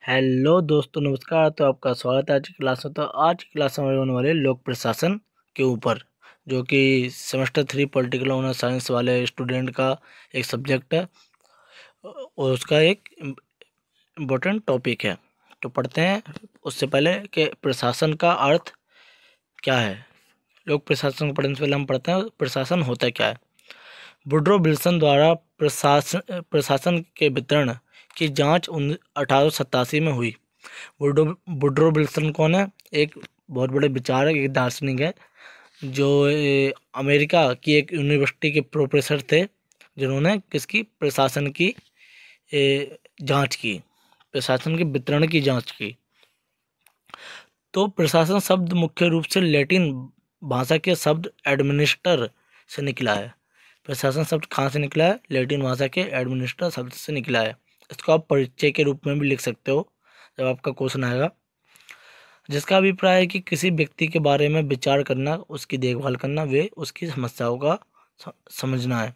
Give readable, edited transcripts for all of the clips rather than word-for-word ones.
Hello दोस्तों, नमस्कार। तो आपका स्वागत है आज की क्लास में। तो आज की क्लास में होने वाले लोक प्रशासन के ऊपर, जो कि सेमेस्टर 3 पॉलिटिकल ऑनर्स साइंस वाले स्टूडेंट का एक सब्जेक्ट है और उसका एक इम्पोर्टेंट टॉपिक है। तो पढ़ते हैं उससे पहले कि प्रशासन का अर्थ क्या है। लोक प्रशासन को पढ़ने से पहले हम पढ़ते हैं प्रशासन होता क्या है। वुड्रो विल्सन द्वारा प्रशासन के वितरण की जांच 1887 में हुई। वुड्रो विल्सन कौन है? एक बहुत बड़े विचारक, एक दार्शनिक है, जो अमेरिका की एक यूनिवर्सिटी के प्रोफेसर थे, जिन्होंने किसकी प्रशासन की जांच की, प्रशासन के वितरण की जांच की। तो प्रशासन शब्द मुख्य रूप से लैटिन भाषा के शब्द एडमिनिस्टर से निकला है। प्रशासन शब्द कहाँ से निकला है? लैटिन भाषा के एडमिनिस्टर शब्द से निकला है। इसको आप परिचय के रूप में भी लिख सकते हो जब आपका क्वेश्चन आएगा, जिसका अभिप्राय है कि किसी व्यक्ति के बारे में विचार करना, उसकी देखभाल करना, वे उसकी समस्याओं का समझना है।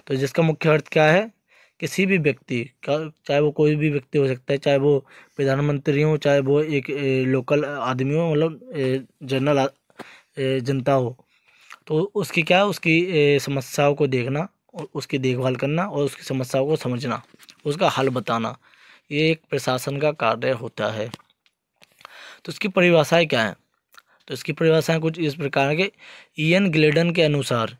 तो जिसका मुख्य अर्थ क्या है? किसी भी व्यक्ति का, चाहे वो कोई भी व्यक्ति हो सकता है, चाहे वो प्रधानमंत्री हो, चाहे वो एक लोकल आदमी हो, मतलब जनरल जनता हो, तो उसकी क्या है, उसकी समस्याओं को देखना और उसकी देखभाल करना और उसकी समस्याओं को समझना, उसका हल बताना, ये एक प्रशासन का कार्य होता है। तो इसकी परिभाषाएं क्या हैं? तो इसकी परिभाषाएं कुछ इस प्रकार के इयन ग्लेडन के अनुसार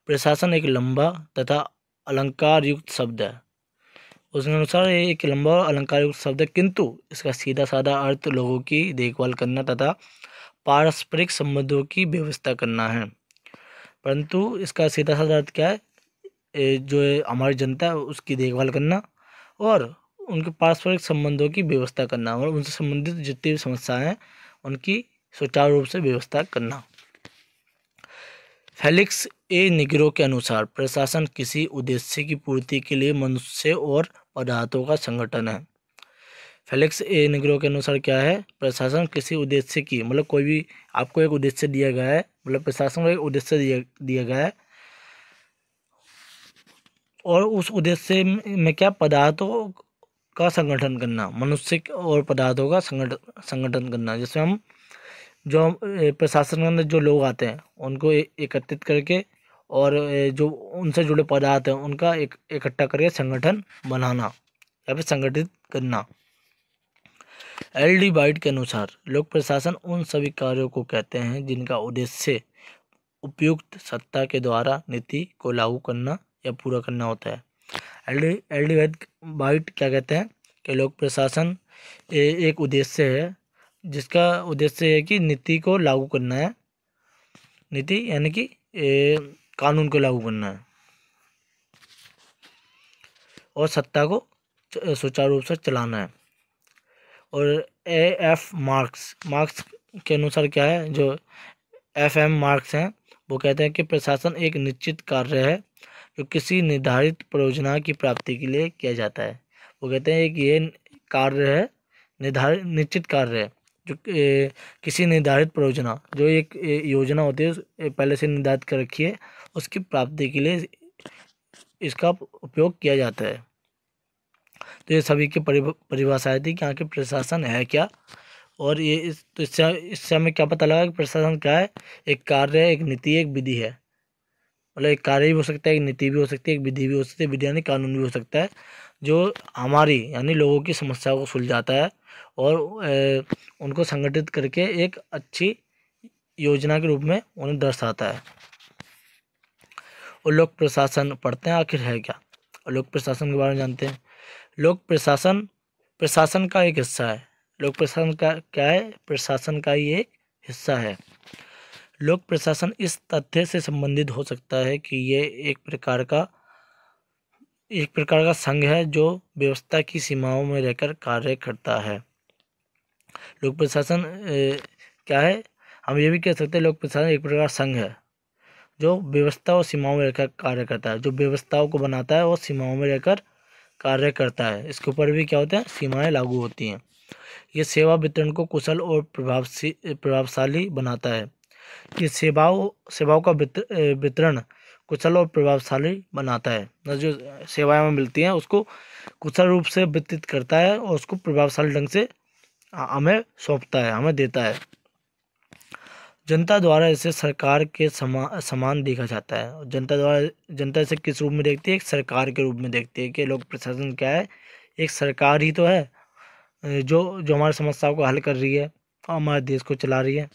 प्रशासन एक लंबा तथा अलंकार युक्त शब्द है। उसके अनुसार ये एक लंबा और अलंकार युक्त शब्द है, किंतु इसका सीधा साधा अर्थ लोगों की देखभाल करना तथा पारस्परिक संबंधों की व्यवस्था करना है। परंतु इसका सीधा साधा अर्थ क्या है? जो हमारी जनता है उसकी देखभाल करना और उनके पारस्परिक संबंधों की व्यवस्था करना और उनसे संबंधित जितनी भी समस्याएं हैं उनकी सुचारू रूप से व्यवस्था करना। फेलिक्स ए निग्रो के अनुसार प्रशासन किसी उद्देश्य की पूर्ति के लिए मनुष्य और पदार्थों का संगठन है। फेलिक्स ए निग्रो के अनुसार क्या है? प्रशासन किसी उद्देश्य की, मतलब कोई भी आपको एक उद्देश्य दिया गया है, मतलब प्रशासन को एक उद्देश्य दिया गया है और उस उद्देश्य में क्या, पदार्थों का संगठन करना, मनुष्य और पदार्थों का संगठन करना, जिसमें हम जो प्रशासन के अंदर जो लोग आते हैं उनको एकत्रित करके और जो उनसे जुड़े पदार्थ हैं उनका इकट्ठा करके संगठन बनाना या फिर संगठित करना। एल.डी. वाइट के अनुसार लोक प्रशासन उन सभी कार्यों को कहते हैं जिनका उद्देश्य उपयुक्त सत्ता के द्वारा नीति को लागू करना या पूरा करना होता है। एल.डी. वाइट क्या कहते हैं कि लोक प्रशासन एक उद्देश्य है जिसका उद्देश्य है कि नीति को लागू करना है, नीति यानी कि कानून को लागू करना है और सत्ता को सुचारू रूप से चलाना है। और ए.एफ. मार्क्स के अनुसार क्या है, जो एफ.एम. मार्क्स हैं, वो कहते हैं कि प्रशासन एक निश्चित कार्य है जो किसी निर्धारित परियोजना की प्राप्ति के लिए किया जाता है। वो कहते हैं कि ये कार्य है, निश्चित कार्य है जो किसी निर्धारित परियोजना, जो एक योजना होती है पहले से निर्धारित कर रखी है, उसकी प्राप्ति के लिए इसका उपयोग किया जाता है। तो ये सभी की परिभाषाएं थी कि आखिर प्रशासन है क्या। और ये तो इससे हमें क्या पता लगा कि प्रशासन क्या है? एक कार्य है, एक नीति, एक विधि है। मतलब एक कार्य भी हो सकता है, एक नीति भी हो सकती है, एक विधि भी हो सकती है, विधि यानी कानून भी हो सकता है, जो हमारी यानी लोगों की समस्याओं को सुलझाता है और उनको संगठित करके एक अच्छी योजना के रूप में उन्हें दर्शाता है। और लोक प्रशासन पढ़ते हैं आखिर है क्या, और लोक प्रशासन के बारे में जानते हैं। लोक प्रशासन का एक हिस्सा है। लोक प्रशासन का क्या है? प्रशासन का ही एक हिस्सा है। लोक प्रशासन इस तथ्य से संबंधित हो सकता है कि ये एक प्रकार का संघ है जो व्यवस्था की सीमाओं में रहकर कार्य करता है। लोक प्रशासन क्या है? हम ये भी कह सकते हैं लोक प्रशासन एक प्रकार संघ है जो व्यवस्था और सीमाओं में रहकर कार्य करता है, जो व्यवस्थाओं को बनाता है और सीमाओं में रहकर कार्य करता है। इसके ऊपर भी क्या होता है? सीमाएं लागू होती हैं। ये सेवा वितरण को कुशल और प्रभावशाली बनाता है। ये सेवाओं का वितरण कुशल और प्रभावशाली बनाता है। जो सेवाएं हमें मिलती हैं उसको कुशल रूप से वितरित करता है और उसको प्रभावशाली ढंग से हमें सौंपता है, हमें देता है। जनता द्वारा इसे सरकार के समान देखा जाता है। और जनता इसे किस रूप में देखती है? एक सरकार के रूप में देखती है कि लोक प्रशासन क्या है? एक सरकार ही तो है, जो जो हमारी समस्याओं को हल कर रही है और हमारे देश को चला रही है।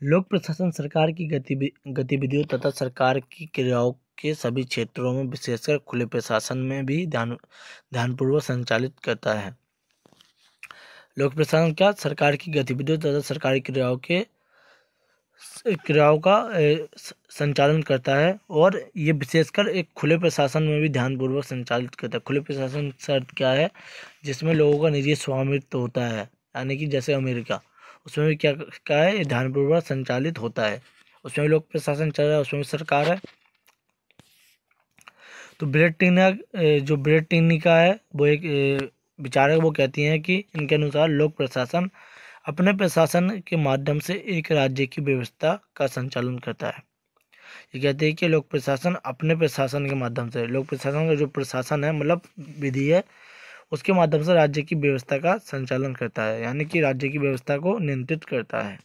लोक प्रशासन सरकार की गतिविधियों तथा सरकार की क्रियाओं के सभी क्षेत्रों में, विशेषकर खुले प्रशासन में भी ध्यानपूर्वक संचालित करता है। लोक प्रशासन क्या? सरकार की गतिविधियों तथा सरकारी क्रियाओं का संचालन करता है, और ये विशेषकर एक खुले प्रशासन में भी ध्यानपूर्वक संचालित करता है। खुले प्रशासन का अर्थ क्या है? जिसमें लोगों का निजी स्वामित्व होता है, यानी कि जैसे अमेरिका, उसमें भी क्या है? ये ध्यानपूर्वक संचालित होता है, उसमें भी लोक प्रशासन चल रहा है, उसमें भी सरकार है। तो ब्रेट टिनिका है, वो एक विचारक, वो कहती हैं कि इनके अनुसार लोक प्रशासन अपने प्रशासन के माध्यम से एक राज्य की व्यवस्था का संचालन करता है। ये कहते हैं कि लोक प्रशासन अपने प्रशासन के माध्यम से, लोक प्रशासन का जो प्रशासन है मतलब विधि है, उसके माध्यम से राज्य की व्यवस्था का संचालन करता है, यानी कि राज्य की व्यवस्था को नियंत्रित करता है।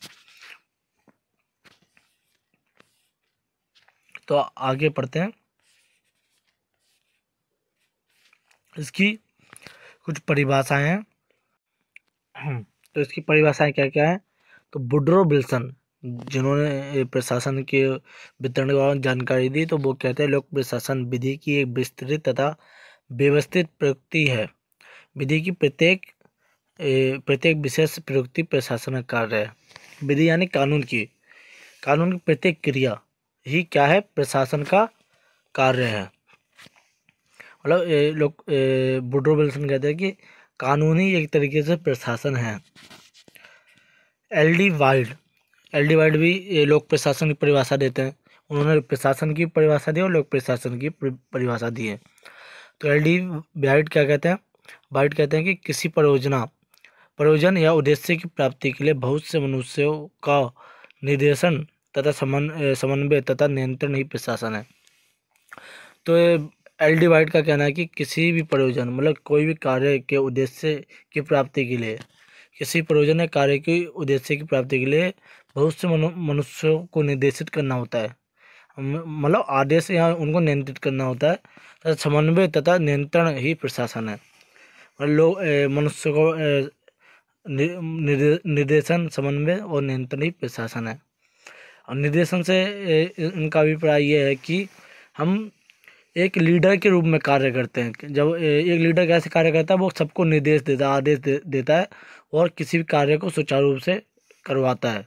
तो आगे पढ़ते हैं। इसकी कुछ परिभाषाएं हैं। तो इसकी परिभाषाएं क्या क्या है? तो वुड्रो विल्सन, जिन्होंने प्रशासन के वितरण के बारे में जानकारी दी, तो वो कहते हैं लोक प्रशासन विधि की एक विस्तृत तथा व्यवस्थित प्रयुक्ति है। विधि की प्रत्येक विशेष प्रयुक्ति प्रशासन का कार्य है। विधि यानी कानून की प्रत्येक क्रिया ही क्या है? प्रशासन का कार्य है। मतलब लोग वुड्रो विल्सन कहते हैं कि कानूनी एक तरीके से प्रशासन है। एल डी वाइल्ड भी लोक प्रशासन की परिभाषा देते हैं। उन्होंने प्रशासन की परिभाषा दी और लोक प्रशासन की परिभाषा दी है। तो एल डी वाइल्ड क्या कहते हैं? वाइल्ड कहते हैं कि किसी प्रयोजन या उद्देश्य की प्राप्ति के लिए बहुत से मनुष्यों का निर्देशन तथा समन्वय तथा नियंत्रण ही प्रशासन है। तो एल डी वाइट का कहना है कि किसी भी प्रयोजन मतलब कोई भी कार्य के उद्देश्य की प्राप्ति के लिए, किसी प्रयोजन या कार्य के उद्देश्य की प्राप्ति के लिए बहुत से मनुष्यों को निर्देशित करना होता है, मतलब आदेश या उनको नियंत्रित करना होता है, तथा समन्वय तथा नियंत्रण ही प्रशासन है। मतलब लोग मनुष्य को निर्देशन, समन्वय और नियंत्रण ही प्रशासन है। और निर्देशन से इनका अभिप्राय ये है कि हम एक लीडर के रूप में कार्य करते हैं। जब एक लीडर कैसे कार्य करता है? वो सबको निर्देश देता है, आदेश देता है और किसी भी कार्य को सुचारू रूप से करवाता है।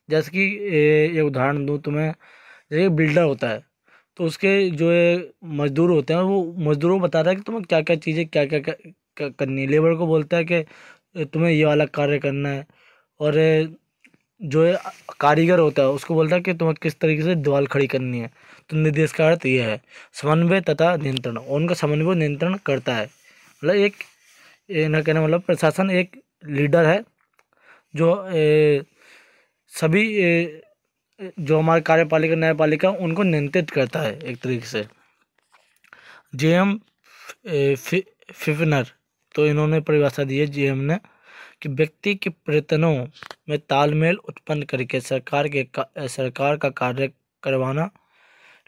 जैसे कि एक उदाहरण दूँ तुम्हें, जैसे बिल्डर होता है तो उसके जो मजदूर होते हैं, वो मजदूरों को बताता है कि तुम्हें क्या क्या चीज़ें क्या क्या करनी है। लेबर को बोलता है कि तुम्हें ये वाला कार्य करना है, और जो कारीगर होता है उसको बोलता है कि तुम्हें किस तरीके से दीवार खड़ी करनी है। तो निर्देश का अर्थ ये है समन्वय तथा नियंत्रण, और उनका समन्वय नियंत्रण करता है। मतलब एक ना कहना मतलब प्रशासन एक लीडर है जो सभी जो हमारे कार्यपालिका न्यायपालिका उनको नियंत्रित करता है एक तरीके से। जेएम फिफनर, तो इन्होंने परिभाषा दी है जेएम ने कि व्यक्ति के प्रयत्नों में तालमेल उत्पन्न करके सरकार का कार्य करवाना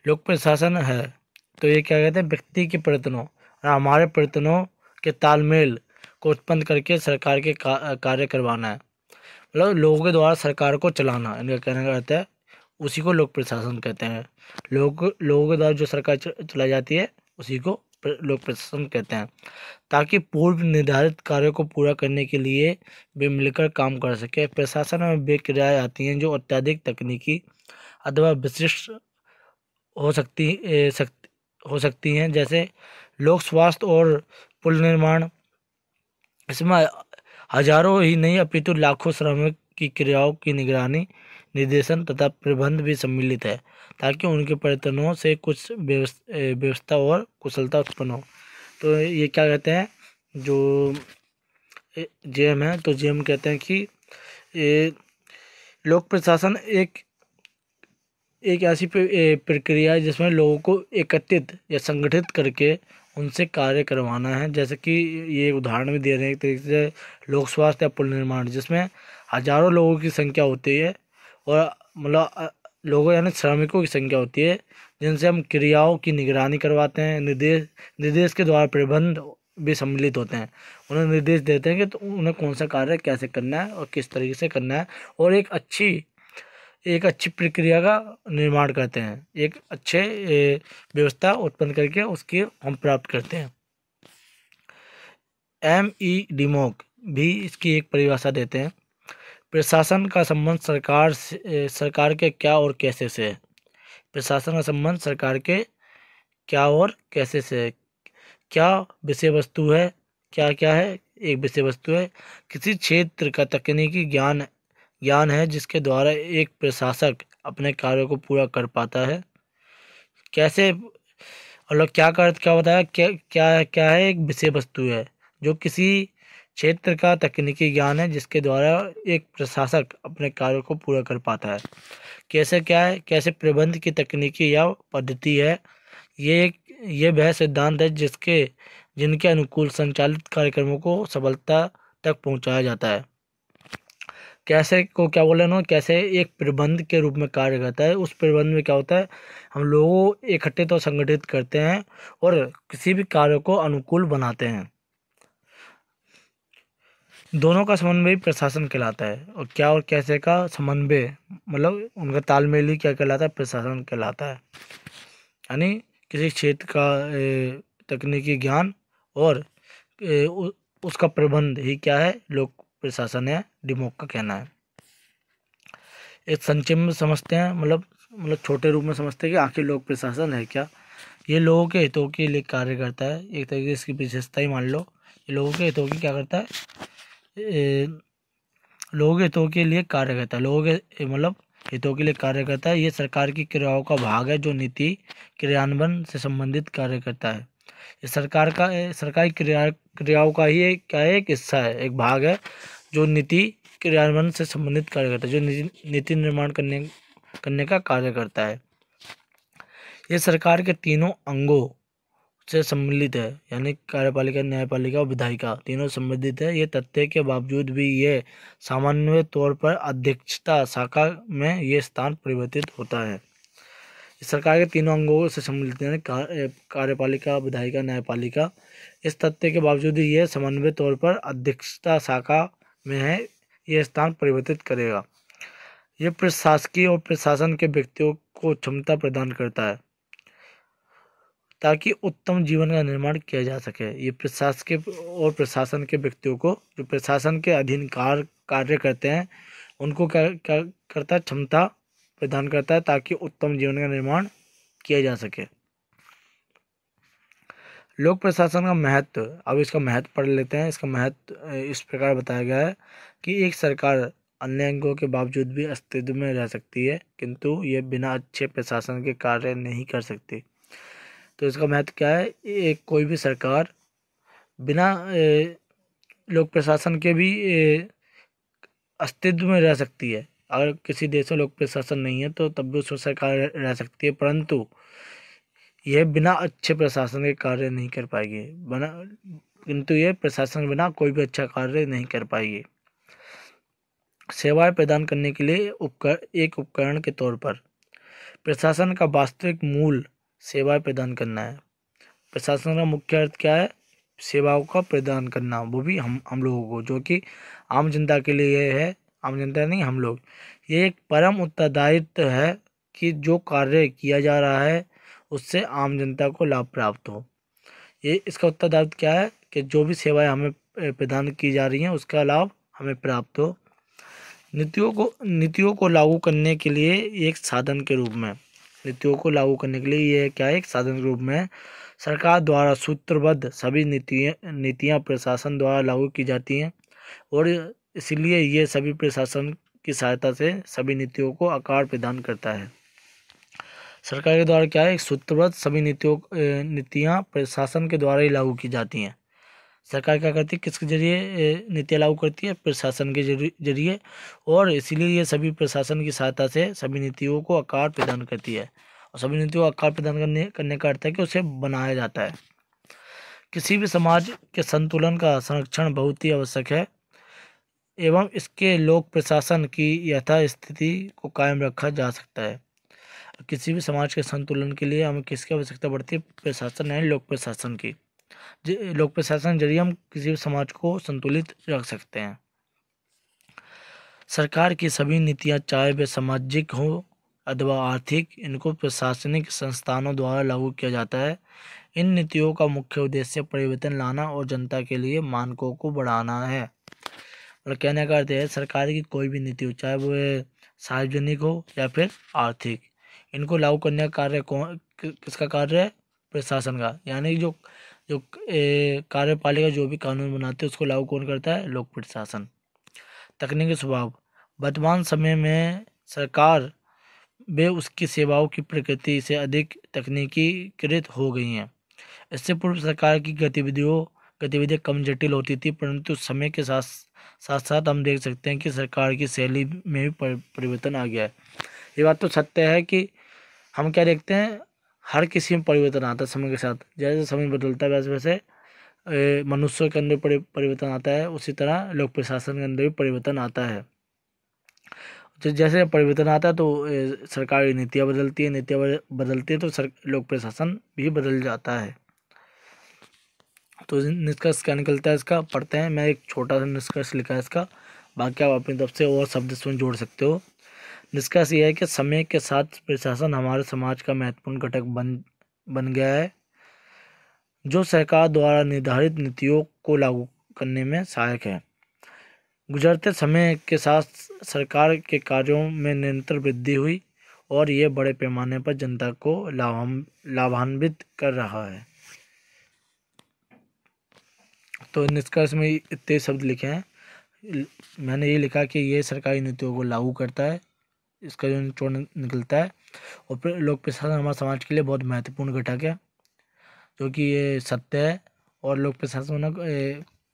लोक प्रशासन है। तो ये क्या कहते हैं? व्यक्ति के प्रयत्नों और हमारे प्रयत्नों के तालमेल को उत्पन्न करके सरकार के कार्य करवाना है, मतलब लोगों के द्वारा सरकार को चलाना, इनका कहने का अर्थ है। उसी को लोक प्रशासन कहते हैं। लोगों के द्वारा जो सरकार चलाई जाती है उसी को लोक प्रशासन कहते हैं, ताकि पूर्व निर्धारित कार्यों को पूरा करने के लिए वे मिलकर काम कर सके। प्रशासन में वे क्रियाएं आती हैं जो अत्यधिक तकनीकी अथवा विशिष्ट हो सकती हैं, जैसे लोक स्वास्थ्य और पुल निर्माण। इसमें हजारों ही नहीं अपितु लाखों श्रमिक की क्रियाओं की निगरानी, निर्देशन तथा प्रबंध भी सम्मिलित है, ताकि उनके प्रयत्नों से कुछ व्यवस्था और कुशलता उत्पन्न हो। तो ये क्या कहते हैं? जो जेएम है, तो जेएम कहते हैं कि लोक प्रशासन एक एक ऐसी प्रक्रिया है जिसमें लोगों को एकत्रित या संगठित करके उनसे कार्य करवाना है। जैसे कि ये उदाहरण भी दे रहे हैं एक तरीके से लोक स्वास्थ्य या पुल निर्माण, जिसमें हजारों लोगों की संख्या होती है और मतलब लोगों यानी श्रमिकों की संख्या होती है, जिनसे हम क्रियाओं की निगरानी करवाते हैं। निर्देश के द्वारा प्रबंध भी सम्मिलित होते हैं। उन्हें निर्देश देते हैं कि तो उन्हें कौन सा कार्य कैसे करना है और किस तरीके से करना है, और एक अच्छी प्रक्रिया का निर्माण करते हैं, एक अच्छे व्यवस्था उत्पन्न करके उसकी हम प्राप्त करते हैं। डिमोक भी इसकी एक परिभाषा देते हैं। प्रशासन का संबंध सरकार के क्या और कैसे से है। प्रशासन का संबंध सरकार के क्या और कैसे से है। क्या विषय वस्तु है, क्या क्या है, एक विषय वस्तु है, किसी क्षेत्र का तकनीकी ज्ञान है जिसके द्वारा एक प्रशासक अपने कार्यों को पूरा कर पाता है। कैसे मतलब क्या बताया, क्या क्या क्या है, एक विषय वस्तु है जो किसी क्षेत्र का तकनीकी ज्ञान है जिसके द्वारा एक प्रशासक अपने कार्यों को पूरा कर पाता है। कैसे क्या है, कैसे प्रबंध की तकनीकी या पद्धति है, ये वह सिद्धांत है जिनके अनुकूल संचालित कार्यक्रमों को सफलता तक पहुंचाया जाता है। कैसे को क्या बोले ना, कैसे एक प्रबंध के रूप में कार्य करता है। उस प्रबंध में क्या होता है, हम लोगों इकट्ठित और संगठित करते हैं और किसी भी कार्य को अनुकूल बनाते हैं। दोनों का समन्वय प्रशासन कहलाता है। और क्या और कैसे का समन्वय मतलब उनका तालमेल ही क्या कहलाता है, प्रशासन कहलाता है। यानी किसी क्षेत्र का तकनीकी ज्ञान और उसका प्रबंध ही क्या है, लोक प्रशासन है, डिमोक का कहना है। एक संक्षेप में समझते हैं, मतलब छोटे रूप में समझते हैं कि आखिर लोक प्रशासन है क्या। ये लोगों के हितों के लिए कार्य करता है। एक तरीके से इसकी विशेषता ही मान लो, ये लोगों के हितों की क्या करता है, लोगों के हितों के लिए कार्य करता है। लोगों के मतलब हितों के लिए कार्य करता है। ये सरकार की क्रियाओं का भाग है जो नीति क्रियान्वयन से संबंधित कार्य करता है। ये सरकारी क्रियाओं का ही क्या है, एक हिस्सा है, एक भाग है जो नीति क्रियान्वयन से संबंधित कार्य करता है, जो नीति निर्माण करने का कार्य करता है। ये सरकार के तीनों अंगों से सम्मिलित है, यानी कार्यपालिका, न्यायपालिका और विधायिका तीनों संबंधित है। ये तथ्य के बावजूद भी ये सामान्य तौर पर अध्यक्षता शाखा में ये स्थान परिवर्तित होता है। सरकार के तीनों अंगों से सम्मिलित है, कार्यपालिका, विधायिका, न्यायपालिका। इस तथ्य के बावजूद ये समन्वय तौर पर अध्यक्षता शाखा में है, ये स्थान परिवर्तित करेगा। ये प्रशासकीय और प्रशासन के व्यक्तियों को क्षमता प्रदान करता है ताकि उत्तम जीवन का निर्माण किया जा सके। ये प्रशासकीय और प्रशासन के व्यक्तियों को, जो प्रशासन के अधीन कार्य करते हैं, उनको क्या क्या करता है, क्षमता प्रदान करता है ताकि उत्तम जीवन का निर्माण किया जा सके। लोक प्रशासन का महत्व, अब इसका महत्व पढ़ लेते हैं। इसका महत्व इस प्रकार बताया गया है कि एक सरकार अन्य अंगों के बावजूद भी अस्तित्व में रह सकती है, किंतु ये बिना अच्छे प्रशासन के कार्य नहीं कर सकती। तो इसका महत्व क्या है, एक कोई भी सरकार बिना लोक प्रशासन के भी अस्तित्व में रह सकती है। अगर किसी देश में लोक प्रशासन नहीं है तो तब भी उसमें सरकार रह सकती है, परंतु यह बिना अच्छे प्रशासन के कार्य नहीं कर पाएगी। किंतु ये प्रशासन के बिना कोई भी अच्छा कार्य नहीं कर पाएगी। सेवाएं प्रदान करने के लिए एक उपकरण के तौर पर प्रशासन का वास्तविक मूल सेवाएं प्रदान करना है। प्रशासन का मुख्य अर्थ क्या है, सेवाओं का प्रदान करना, वो भी हम लोगों को, जो कि आम जनता के लिए है, आम जनता नहीं, हम लोग। ये एक परम उत्तरदायित्व है कि जो कार्य किया जा रहा है उससे आम जनता को लाभ प्राप्त हो। ये इसका उत्तरदायित्व क्या है कि जो भी सेवाएं हमें प्रदान की जा रही हैं उसका लाभ हमें प्राप्त हो। नीतियों को लागू करने के लिए एक साधन के रूप में, नीतियों को लागू करने के लिए ये क्या है, एक साधन के रूप में सरकार द्वारा सूत्रबद्ध सभी नीतियाँ प्रशासन द्वारा लागू की जाती हैं और इसलिए ये सभी प्रशासन की सहायता से सभी नीतियों को आकार प्रदान करता है। सरकार के द्वारा क्या है, एक सूत्रबद्ध सभी नीतियाँ प्रशासन के द्वारा ही लागू की जाती हैं। सरकार क्या करती है, किसके जरिए नीतियाँ लागू करती है, प्रशासन के जरिए, और इसीलिए ये सभी प्रशासन की सहायता से सभी नीतियों को आकार प्रदान करती है। और सभी नीतियों को आकार प्रदान करने का अर्थ है कि उसे बनाया जाता है। किसी भी समाज के संतुलन का संरक्षण बहुत ही आवश्यक है एवं इसके लोक प्रशासन की यथास्थिति को कायम रखा जा सकता है। किसी भी समाज के संतुलन के लिए हमें किसकी आवश्यकता पड़ती है, प्रशासन यानी लोक प्रशासन की। लोक प्रशासन जरिए हम किसी भी समाज को संतुलित रख सकते हैं। सरकार की सभी नीतियां, चाहे वे सामाजिक हो अथवा आर्थिक, इनको प्रशासनिक संस्थानों द्वारा लागू किया जाता है। इन नीतियों का मुख्य उद्देश्य परिवर्तन लाना और जनता के लिए मानकों को बढ़ाना है। और कहने का अर्थ है, सरकार की कोई भी नीति हो, चाहे वो सार्वजनिक हो या फिर आर्थिक, इनको लागू करने का कार्य किसका कार्य है, प्रशासन का। यानी जो जो कार्यपालिका जो भी कानून बनाते हैं उसको लागू कौन करता है, लोक प्रशासन। तकनीकी स्वभाव, वर्तमान समय में सरकार वे उसकी सेवाओं की प्रकृति से अधिक तकनीकीकृत हो गई हैं। इससे पूर्व सरकार की गतिविधियाँ कम जटिल होती थी, परंतु समय के साथ साथ हम देख सकते हैं कि सरकार की शैली में भी परिवर्तन आ गया है। ये बात तो सत्य है कि हम क्या देखते हैं, हर किसी में परिवर्तन आता है समय के साथ। जैसे समय बदलता है वैसे वैसे मनुष्यों के अंदर परिवर्तन आता है, उसी तरह लोक प्रशासन के अंदर भी परिवर्तन आता है। जैसे परिवर्तन आता है तो सरकारी नीतियाँ बदलती है, बदलती है तो लोक प्रशासन भी बदल जाता है। तो निष्कर्ष क्या निकलता है इसका, पढ़ते हैं। मैं एक छोटा सा निष्कर्ष लिखा है इसका, बाकी आप अपनी तरफ से और शब्द इसमें जोड़ सकते हो। निष्कर्ष यह है कि समय के साथ प्रशासन हमारे समाज का महत्वपूर्ण घटक बन गया है, जो सरकार द्वारा निर्धारित नीतियों को लागू करने में सहायक है। गुजरते समय के साथ सरकार के कार्यों में निरंतर वृद्धि हुई और ये बड़े पैमाने पर जनता को लाभान्वित कर रहा है। तो निष्कर्ष में इतने शब्द लिखे हैं। मैंने ये लिखा कि ये सरकारी नीतियों को लागू करता है, इसका जो निचोड़ निकलता है। और फिर लोक प्रशासन हमारे समाज के लिए बहुत महत्वपूर्ण घटक है, जो कि ये सत्य है। और लोक प्रशासन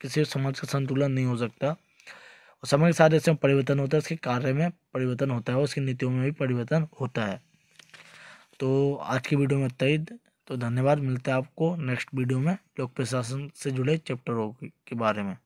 किसी समाज का संतुलन नहीं हो सकता। और समय के साथ ऐसे परिवर्तन होता है, उसके कार्य में परिवर्तन होता है, उसकी नीतियों में भी परिवर्तन होता है। तो आज की वीडियो में इतना ही। तो धन्यवाद, मिलते हैं आपको नेक्स्ट वीडियो में लोक प्रशासन से जुड़े चैप्टरों के बारे में।